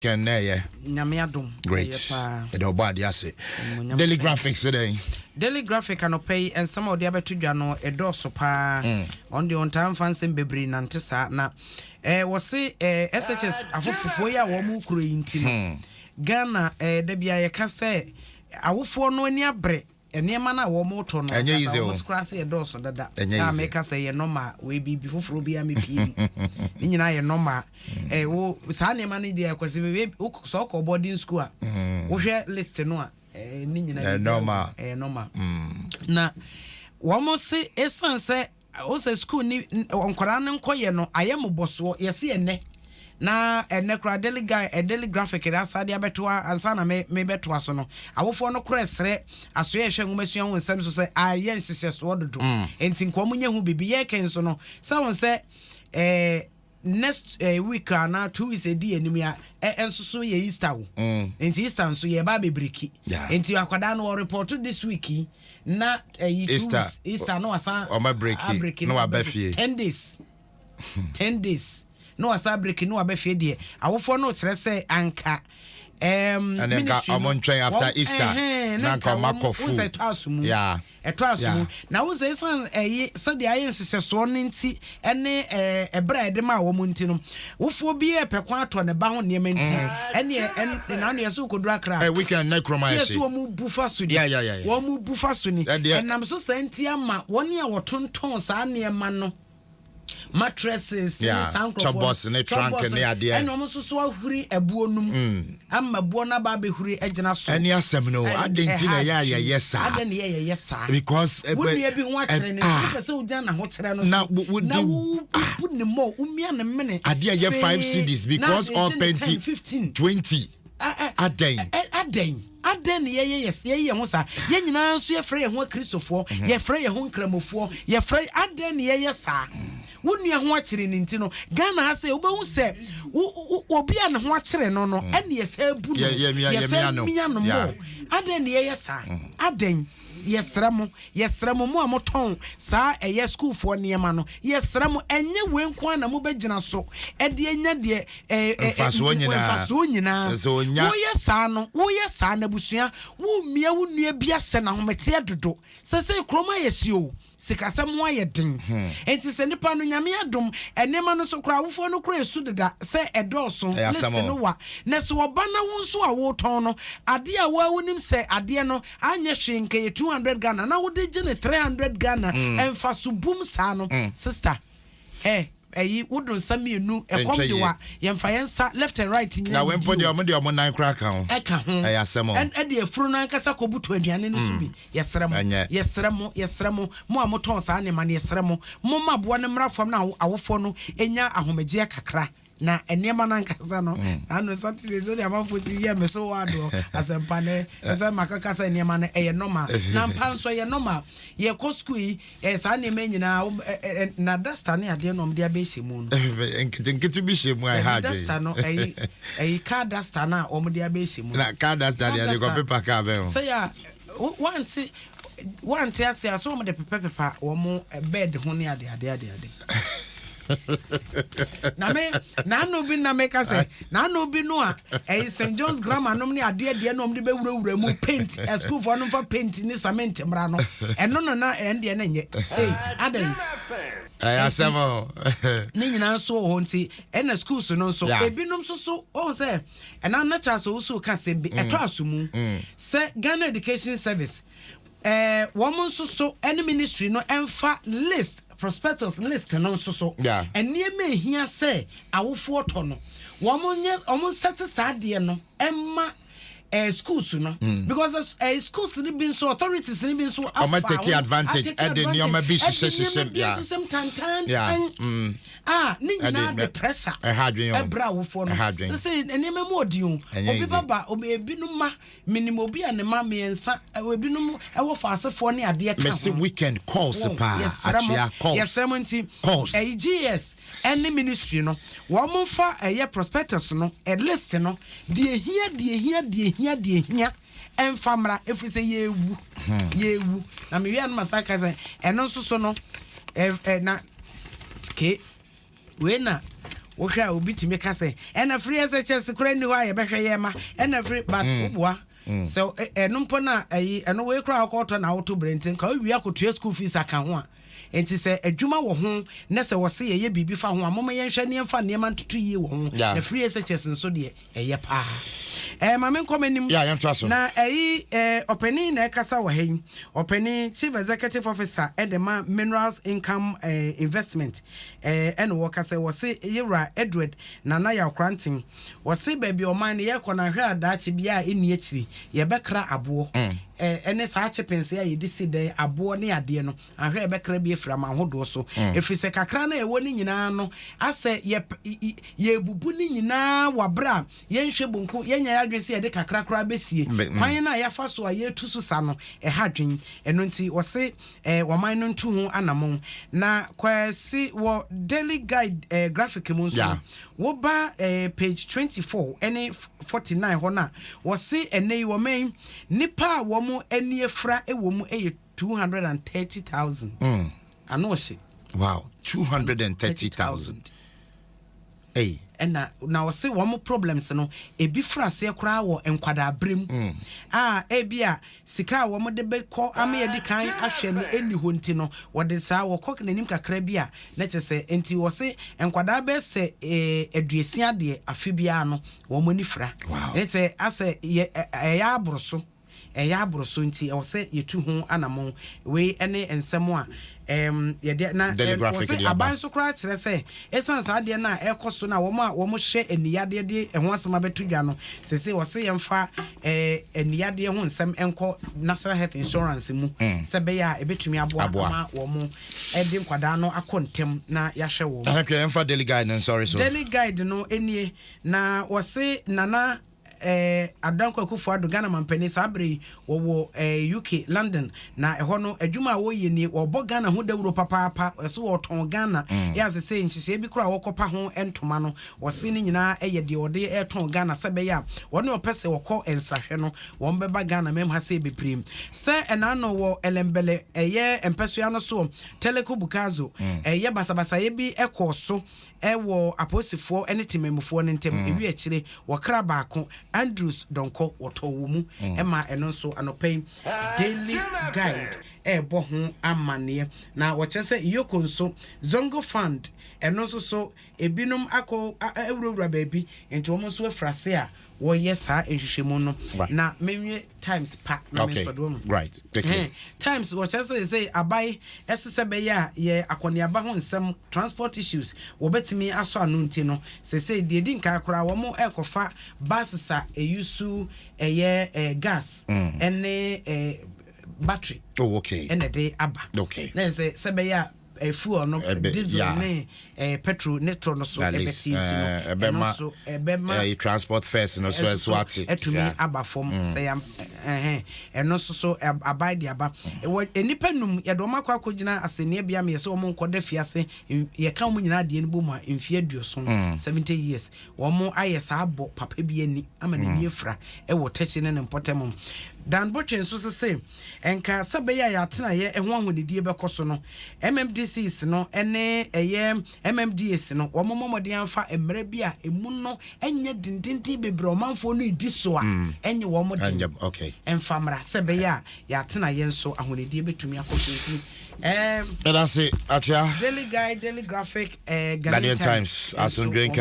Can yeah. Nyamiadum. Great. The body ase. Daily graphics today. Daily graphic and pay and some of the other two jano a doso pa on the on time fancy bebri nantisa na was say SHS afofo ya wo mu kuro inti Ghana debia ye ka say awofo no ani abre enema na wo mo to no wo scratch e doso dada na make say ye normal we bi foforo bia me pie ni nyina ye normal wo sa nema ne dia kwase we so ko boarding school a wo hwe list no a ni nyina normal na wo mo se esanse o se school ni onkora ne nkoye no ayem boso yesi ene na enekra daily graphic da sade abetoa ansa na me beto aso no awofo no kresre aso ye hwe ngumasua ho nsem so se aye nhihye so dodo enti nkom nya hu bibi ye ken so no se won se next week na 2 weeks edi enimia enso so ye Easter wo enti Easter so ye ba bebreki enti akwada no report this week na Easter no asa o ma breaki no abafie 10 days no asa break no abafie de awofo no kire se anka ministry amon train after Easter na komakofu yeah eto asumu na wo say san so de ayen hyehyɛ so no nti ene ebra de ma wo mu nti no wofo bi epekwa ato ne ba ho ne nti ene na no yeso kodu akra weekend necromancy so wo mu bufa so ni wo mu bufa so ni enam so santi ama woni a wotonton sa ne ma no mattresses chobos ne trunk ne ade eno mo so ahuri ebuo num amma buo na ba be huri egina so eni asem no adenti na ya yesa aden ye yesa because would be ho akere ne pese wo gina na ho kere no na put ne mo umia ne mene ade ye 5 CDs because all 20 aden ye ho sa ye nyina nso ye frɛ ye ho kristofo ye frɛ ye ho nkramofo ye frɛ aden ye sa wonu ho akire ne ntino Ghana ha se obehu se obi a ne ho akire no ene ye sa bu no ye sa mia no mo aden ye sa aden yesramo mo amoton sa eye school for niema no yesramo enye wenko na mo begina so e de enya de faso nyina wo yesa na busua wo mia wo nua bia se na homete dodo se kroma yesi o sikasem wa yeden enti se nipa no nyame adom enema no so kra wofo no kra esu deda se edoso listen no wa na so oba na wo nso a wo ton no ade a wa wonim se ade no anya hwenke 200 Ghana na wo de gene 300 Ghana emfa so boom sa no sister wouldn't send me new a comedy yemfa yensa left and right na when put your money on nine crack on asemo and the fruna kasa ko butu aduane no so bi yesremo mo amoton sa ne man yesremo mo maboa ne mrafam na awofo no enya ahomegye kakra na enema na nkasa no anu Saturday so dia mafosi ye me so wado asempa ne se makaka sa enema na eye normal na mpanso ye normal ye ko school sa ne menyina na dasta ne ade no mde abehemu no nkiti bi shemu ai ha dasta no ka dasta na omde abehemu na ka dasta dia ko paper ka be ho so ya wanti asia so omde pepa wo mo bed ho ne ade na no bi na make say na no bi no a St John's Grammar no ne ade no mde be wura mu paint school for no for paint ni cement mra no eno no na ende na nye adan asemo ni nyina so ho nti ena schools no so ebinom so o say ena na cha so ka sembi eto asomu say Ghana Education Service woman so any ministry no emfa list prospectus list no so eniema ehia say awofo to no woman set sade no emma schools no because schools ni bin so authorities ni bin so afa take advantage and the nioma bi system ni nyina the pressure ebra wofo no say eniema mo odiun obi baba obi no ma minimum obi ane ma mensa obi no ewo faasefo ne ade ka ho weekend calls pa atia calls yes semonti AGS any ministry no wo mo fa prospectus no a list no de hia enfamra efrise yewu na me wi an masaka say eno so no na ke we na wohwe a obi timi ka say and a free SHS kura ni wa ye behwe ye ma and a free but obua so eno mpo na ayi eno we kura akoto na auto brentin ka wi akotua school fees aka ho a enti se adwuma wo ho na se wo se ye bibi fa ho a moma ye hwe ne mfa ne ma ntutu yi wo ho na free SHS nso de eye pa mame nkomanim na openi na ekasa wo hen openi chief executive officer edema minerals income investment ene wo kasa wo se yewra Edward Nana ya krantin wo se baabi o man ye kona hwe adaache bia enu akiri ye bekra abo ene saa chepense ya yedisi den abo ne ade no ahwe bekra bi efra ma hodo so efrise kakra na ewo ni nyina no ase ye bubu ni nyina wabra ye nhwe bonku ye nya adwese ye de kakra kra besie kwan na ya fa so a ye tusu sa no ha dwen eno nti wo se waman no ntu ho anamon na kwasi wo daily guide graphic mu so wo ba page 24 ene 49 ho na wo se ene wo men nipa wo mu eni efra ewo mu 230,000 ano she wow 230,000 hey na wo se wo mu problems no ebi frase kra wo enkwada brem ebia sika wo mu de be ko ame di kan ahwe no eni ho nti no wo de sa wo kok nanim kakra bia na chese enti wo se enkwada be se aduesia de afi bia no wo mu ni fra se ase ya abroso eya abroso nti wo se yetu ho anamon we ene ensemo a ye de na wo se aban so kra kire se esan sa de na ekoso na wo hwe eniyade de ho asema betu dwa no se wo se yemfa eniyade ho nsem enko national health insurance mu se be ya ebetumi aboa ma wo mo edi nkwada no akontem na ya hwe wo yemfa daily guide sorry so daily guide no enie na wo se nana Adanko Akufo Addo Ghana mampani sabre wo UK London na eho no adwuma wo ye ni wo bo Ghana ho dawuro papa so wo ton Ghana ya se nhihye bi kura wo kopa ho entoma no wo se ni nyina eye de ode ton Ghana sebe ya wo ne opese wo ko ensahwe no wo mbeba Ghana mem ha se beprim se enano wo Ellembelle eye empesua no so Teleko Bukazo eye basabasa ye bi ekoso ewo aposifo ene timemufo ne ntem ewi akire wo kra baako Andrews Donko wotowomu ema eno so anopen daily guide bo ho amane na wo chese iyoko nso Zongo Fund eno so ebinum akọ ewurawura baabi enti wo so afrase a wo yesa ehwehwemu no na menwe times pa na mesodom right times wo chese say abai esese be ya ye akoniaba ho nsem transport issues wo betimi aso anu nti no se de di nka akora wo mo ekofa basisa eyusu eye gas ene battery okay ene de aba okay na se be ya fuel no diesel ne petrol netro no so ebeti no so ebema transport fares no so swati etumi aba form say eno so abide aba enipa num ye do makwa akogina asene bia me so mo nkoda fiase ye ka mo nyina de ne bo mu a mfie aduoso 70 years wo mo ayesa abo papa bi ani ama na ni efra e wo techi ne mpotem dan botwen so se enka sabe ya atena ye ho ahonidie bekoso no MMDCs no ene eye MMDS no wo momode anfa emre bia emu no enye dindindi bebre omanfo no idi so a enye wo mo din okay enfamra sabe ya atena ye nso ahonidie betumi akoso nti that's it atia daily guide daily graphic Ghanaian Times as on drink